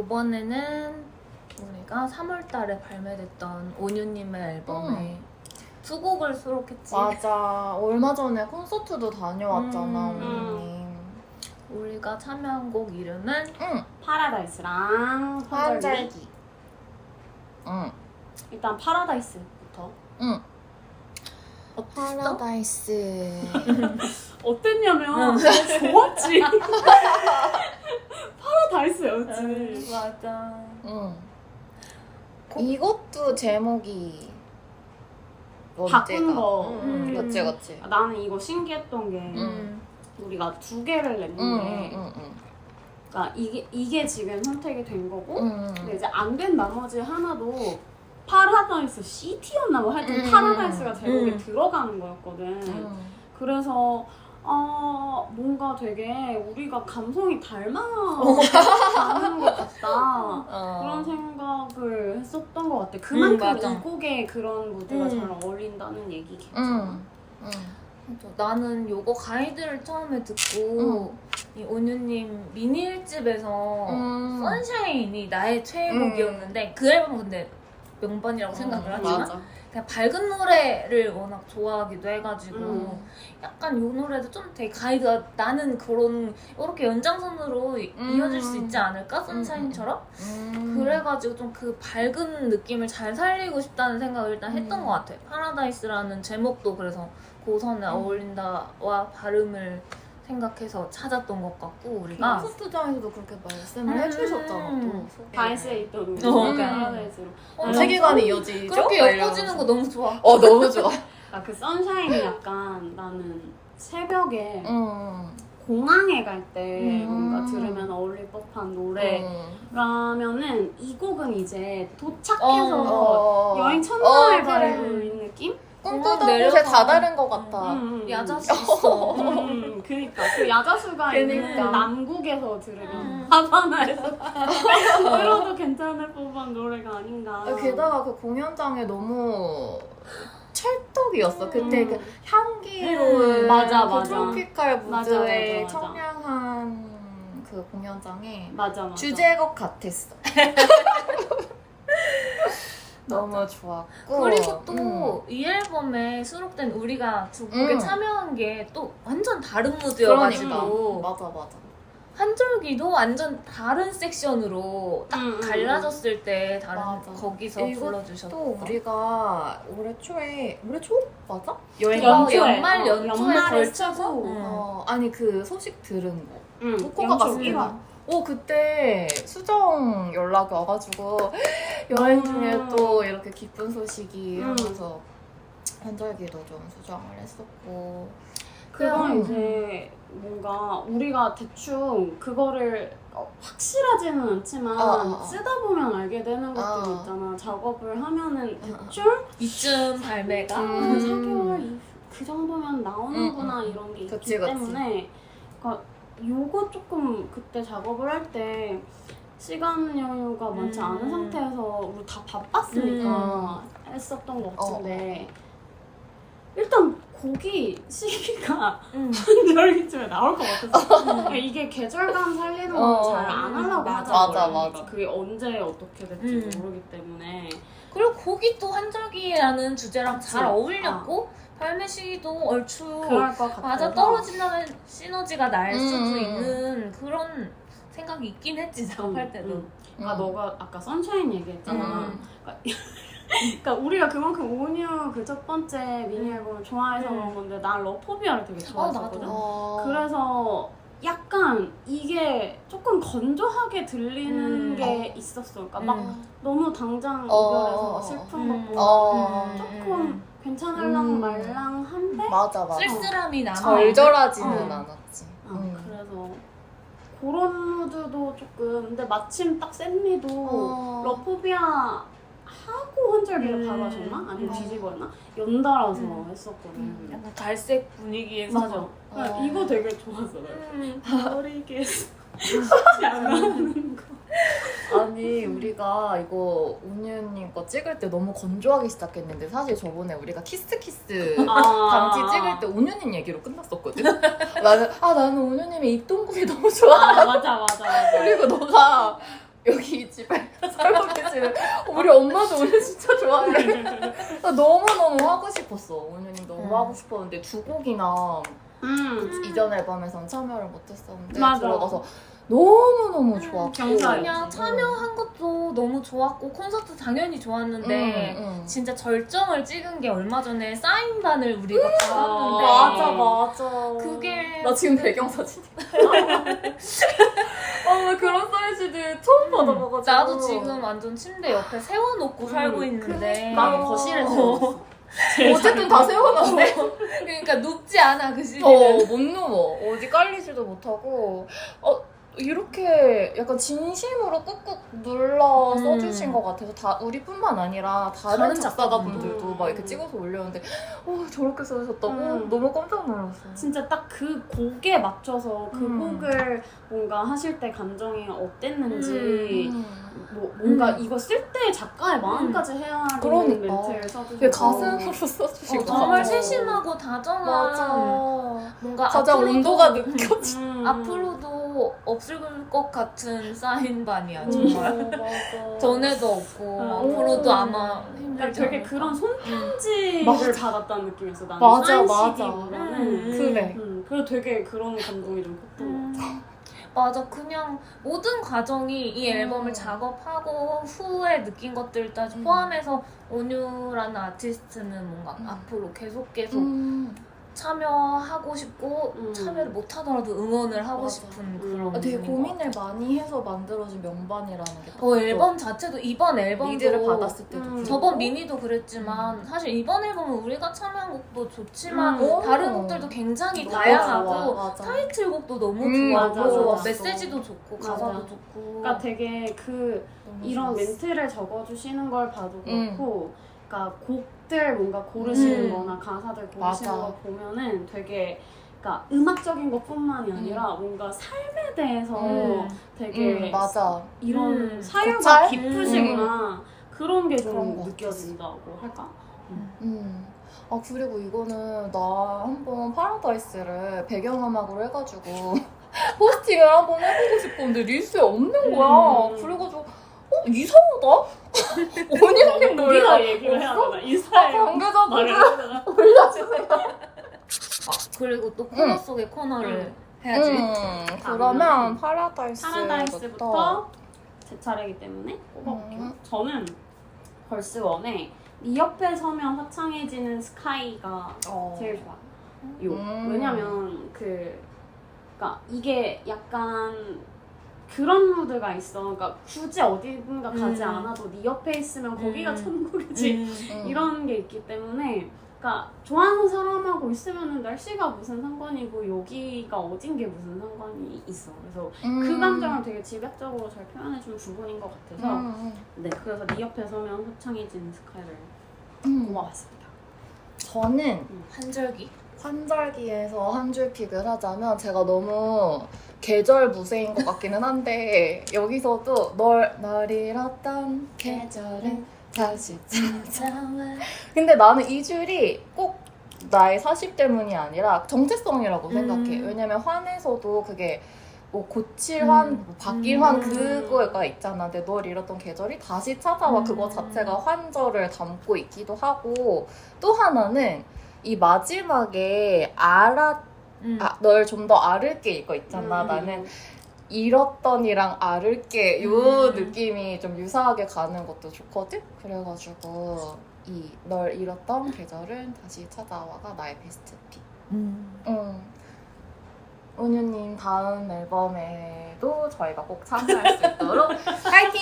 요번에는 우리가 3월달에 발매됐던 온유님의 앨범에 두 곡을 수록했지. 맞아. 얼마 전에 콘서트도 다녀왔잖아, 언니. 우리가 참여한 곡 이름은 파라다이스랑 환절기. 응. 일단 파라다이스부터. 응. 어땠어? 파라다이스. 어땠냐면 좋았지. 파라다이스였지. 맞아. 응. 이것도 제목이 바꾼 거. 그치, 그치. 나는 이거 신기했던 게 우리가 두 개를 냈는데 그러니까 이게 지금 선택이 된 거고 근데 이제 안 된 나머지 하나도 파라다이스 시티였나 뭐 하여튼 파라다이스가 제목에 들어가는 거였거든. 그래서 뭔가 되게 우리가 감성이 닮아가는 것 같다 그런 생각을 했었던 것 같아. 그만큼 이 곡에 그런 무드가 잘 어울린다는 얘기겠잖아. 나는 요거 가이드를 처음에 듣고 이 온유님 미니 1집에서 선샤인이 나의 최애곡이었는데 그 앨범은 근데 명반이라고 생각을 하지만 맞아. 그냥 밝은 노래를 워낙 좋아하기도 해가지고 약간 요 노래도 좀 되게 가이드가 나는 그런 이렇게 연장선으로 이어질 수 있지 않을까? 선샤인처럼? 그래가지고 좀 그 밝은 느낌을 잘 살리고 싶다는 생각을 일단 했던 것 같아. 파라다이스라는 제목도 그래서 고선에 어울린다와 발음을 생각해서 찾았던 것 같고 우리가 콘서트장에서도 그렇게 말씀을 해주셨잖아 또. 다이스에 있던 우리 파라다이스로. 세계관이 이어지죠? 그렇게 엮어지는 거 너무 좋아. 너무 좋아. 그 선샤인이 약간 나는 새벽에 공항에 갈 때 뭔가 들으면 어울릴 법한 노래라면은 이 곡은 이제 도착해서 여행 첫날 바이브인 느낌? 꿈꾸던 곳에 다 다른 것 같아. 야자수 있어. 그니까 그 야자수가 있는 남국에서 들으면 하바나에서 들어도 괜찮을 법한 노래가 아닌가. 게다가 그 공연장에 너무 찰떡이었어. 그때 그 향기로운 맞아. 트로피칼 무드의 맞아. 청량한 그 공연장에 맞아. 주제곡 같았어. 너무 좋았고. 그리고 또 이 앨범에 수록된 우리가 두 곡에 참여한 게 또 완전 다른 무드여가지고 맞아. 한절기도 완전 다른 sek션으로 딱 갈라졌을 때 다른 거기서 불러주셨고 또 우리가 올해 초 맞아? 연초에 걸쳐서 아니 그 소식 들은 거. 코코가 연초 갔으니까. 그때 수정 연락이 와가지고 여행 중에 또 이렇게 기쁜 소식이 하면서 한절기도 좀 수정을 했었고. 그건 이제 뭔가 우리가 대충 그거를 확실하지는 않지만 쓰다 보면 알게 되는 것들 있잖아. 작업을 하면은 대충 이쯤 발매가 4개월 그 정도면 나오는구나 이런 게 있기 때문에 그러니까 요거 조금 그때 작업을 할 때 시간 여유가 많지 않은 상태에서 우리 다 바빴으니까 했었던 것 같은데 일단 곡이 시기가 한절기쯤에 나올 것 같았어. 그러니까 이게 계절감 살리는 건 잘 안 하려고 하잖아. 맞아. 그게 언제 어떻게 될지 모르기 때문에. 그리고 곡이 또 한절기라는 주제랑 잘 어울렸고 발매 시기도 얼추 그럴 것 같아. 맞아 떨어진다면 시너지가 날 수도 있는 그런 생각이 있긴 했지 작업할 때도. 너가 아까 선샤인 얘기했잖아. 그러니까 우리가 그만큼 온유 그 첫 번째 미니 앨범을 좋아해서 그런 건데 난 러포비아를 되게 좋아했었거든. 그래서 약간 이게 조금 건조하게 들리는 게 있었어. 그러니까 막 너무 당장 이별해서 슬픈 것보다 조금 괜찮을랑 말랑한데 맞아. 쓸쓸함이 남아 절절하지는 않았지. 그래서 그런 무드도 조금 근데 마침 딱 샌미도 러포비아 하고 한절기를 바로 하셨나? 아니면 뒤집어였나? 연달아서 했었거든. 약간 갈색 분위기에서 맞아. 이거 되게 좋았어. 버리게 쉽지 않은 거. 아니 우리가 이거 온유님 거 찍을 때 너무 건조하게 시작했는데 사실 저번에 우리가 키스 강지 찍을 때 온유님 얘기로 끝났었거든. 나는 온유님의 입동곡이 너무 좋아. 맞아. 그리고 너가 여기 이 집에 살고 계시는 우리 엄마도 오늘 진짜 좋아해. 나 너무너무 하고 싶었어. 온유님 너무 하고 싶었는데 두 곡이나 이전 앨범에선 참여를 못했었는데 맞아. 들어가서 너무너무 좋았고 경사였지. 그냥 참여한 것도 너무 좋았고 콘서트 당연히 좋았는데 진짜 절정을 찍은 게 얼마 전에 사인반을 우리가 받았는데 맞아. 그게 나 지금 배경사진. 나 그런 사이즈들 처음 받아봐가지고. 나도 지금 완전 침대 옆에 세워놓고 살고 있는데 나도 거실에서 어쨌든 다 세워놨네. 그러니까 눕지 않아 그 시기는. 못 누워. 어디 깔리지도 못하고. 이렇게 약간 진심으로 꾹꾹 눌러 써주신 것 같아서 다 우리뿐만 아니라 다른 작가분들도 막 이렇게 찍어서 올렸는데 저렇게 써주셨다고 너무 깜짝 놀랐어요. 진짜 딱 그 곡에 맞춰서 그 곡을 뭔가 하실 때 감정이 어땠는지 뭔가 이거 쓸 때 작가의 마음까지 해야 하는 그러니까. 멘트를 써주셔서 왜 가슴으로 써주시고 정말 세심하고 다정한 맞아. 뭔가 가장 앞으로도- 온도가 느껴지. 앞으로도 없을 것 같은 사인반이야 정말. 맞아. 전에도 없고 앞으로도 아마 그러니까 힘들지 되게 않을까? 그런 손편지를 맞아. 받았다는 느낌이었어. 나는 맞아, 사인 맞아. CD보다는. 그래. 그리고 되게 그런 감동이 좀 컸던 것 같아. 맞아. 그냥 모든 과정이 이 앨범을 작업하고 후에 느낀 것들까지 포함해서 온유라는 아티스트는 뭔가 앞으로 계속 참여하고 싶고 참여를 못하더라도 응원을 하고 맞아. 싶은 그런 되게 분인 것 고민을 많이 해서 만들어진 명반이라는 게 같아요. 앨범 자체도 이번 앨범도 리드를 받았을 때도 그렇고. 저번 미니도 그랬지만 사실 이번 앨범은 우리가 참여한 곡도 좋지만 음. 다른 오. 곡들도 굉장히 너무 다양하고 좋아. 맞아. 타이틀곡도 너무 맞아, 좋아하고 맞아. 메시지도 좋고 맞아. 가사도 좋고 그러니까 되게 너무 이런 좋았어. 멘트를 적어주시는 걸 봐도 그렇고 그러니까 곡들 뭔가 고르시는 거나 가사들 고르시는 맞아. 거 보면은 되게 그러니까 음악적인 것뿐만이 아니라 뭔가 삶에 대해서 되게 맞아. 이런 사유가 고찰? 깊으시구나 그런 게 그런 좀 것 느껴진다고 할까? 그리고 이거는 나 한번 파라다이스를 배경음악으로 해가지고 포스팅을 한번 해보고 싶었는데 릴스에 없는 거야. 그래가지고 이상하다? 원희님 노래가 우리가 얘기를 해야 없어? 되나? 인스타에 관계자분들 말을 해야 되나? 올려주세요. 그리고 또 코너 속의 코너를 해야지. 그러면 파라다이스부터 파라다이스부터 제 차례이기 때문에 뽑아볼게요. 저는 걸스원의 네 옆에 서면 화창해지는 스카이가 제일 좋아요. 왜냐면 그러니까 이게 약간 그런 무드가 있어. 그러니까 굳이 어디든가 가지 않아도 네 옆에 있으면 거기가 천국이지. 이런 게 있기 때문에 그러니까 좋아하는 사람하고 있으면 날씨가 무슨 상관이고 여기가 어딘 게 무슨 상관이 있어. 그래서 그 감정을 되게 집약적으로 잘 표현해준 부분인 것 같아서 네, 그래서 네 옆에 서면 화창해지는 스카이를 고마웠습니다. 저는 한절기. 환절기에서 한 줄 픽을 하자면 제가 너무 계절 무새인 것 같기는 한데 여기서도 널 잃었던 계절은 다시 찾아와. 근데 나는 이 줄이 꼭 나의 사십 때문이 아니라 정체성이라고 생각해. 왜냐면 환에서도 그게 뭐 고칠 환, 뭐 바뀔 환 그거가 있잖아. 근데 널 잃었던 계절이 다시 찾아와. 그거 자체가 환절을 담고 있기도 하고 또 하나는 이 마지막에 널 좀 더 알을게 이거 있잖아. 나는 잃었던이랑 알을게 요 느낌이 좀 유사하게 가는 것도 좋거든? 그래가지고 이 널 잃었던 계절은 다시 찾아와가 나의 베스트 픽. 은유님 다음 앨범에도 저희가 꼭 참여할 수 있도록 파이팅!